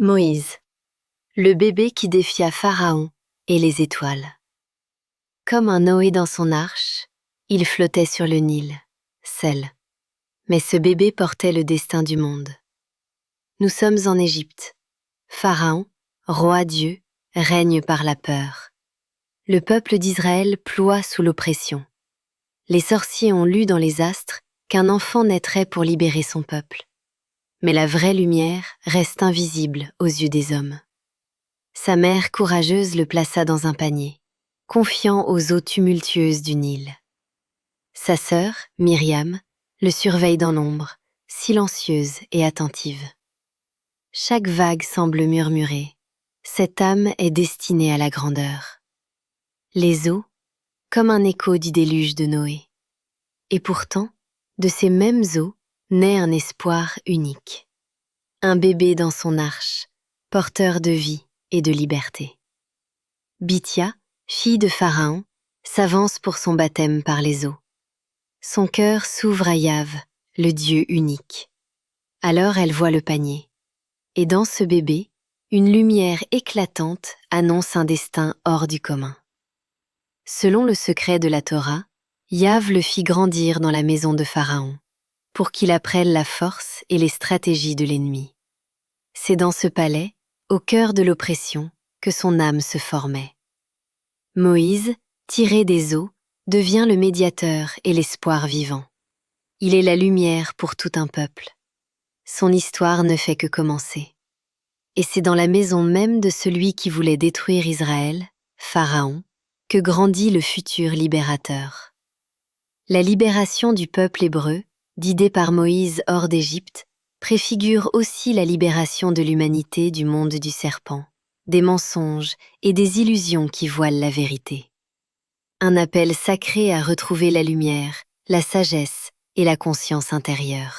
Moïse, le bébé qui défia Pharaon et les étoiles. Comme un Noé dans son arche, il flottait sur le Nil, seul. Mais ce bébé portait le destin du monde. Nous sommes en Égypte. Pharaon, roi Dieu, règne par la peur. Le peuple d'Israël ploie sous l'oppression. Les sorciers ont lu dans les astres qu'un enfant naîtrait pour libérer son peuple. Mais la vraie lumière reste invisible aux yeux des hommes. Sa mère courageuse le plaça dans un panier, confiant aux eaux tumultueuses du Nil. Sa sœur, Myriam, le surveille dans l'ombre, silencieuse et attentive. Chaque vague semble murmurer, cette âme est destinée à la grandeur. Les eaux, comme un écho du déluge de Noé. Et pourtant, de ces mêmes eaux naît un espoir unique. Un bébé dans son arche, porteur de vie et de liberté. Bithia, fille de Pharaon, s'avance pour son baptême par les eaux. Son cœur s'ouvre à Yahvé, le Dieu unique. Alors elle voit le panier. Et dans ce bébé, une lumière éclatante annonce un destin hors du commun. Selon le secret de la Torah, Yahvé le fit grandir dans la maison de Pharaon, pour qu'il apprenne la force et les stratégies de l'ennemi. C'est dans ce palais, au cœur de l'oppression, que son âme se formait. Moïse, tiré des eaux, devient le médiateur et l'espoir vivant. Il est la lumière pour tout un peuple. Son histoire ne fait que commencer. Et c'est dans la maison même de celui qui voulait détruire Israël, Pharaon, que grandit le futur libérateur. La libération du peuple hébreu, guidée par Moïse hors d'Égypte, préfigure aussi la libération de l'humanité du monde du serpent, des mensonges et des illusions qui voilent la vérité. Un appel sacré à retrouver la lumière, la sagesse et la conscience intérieure.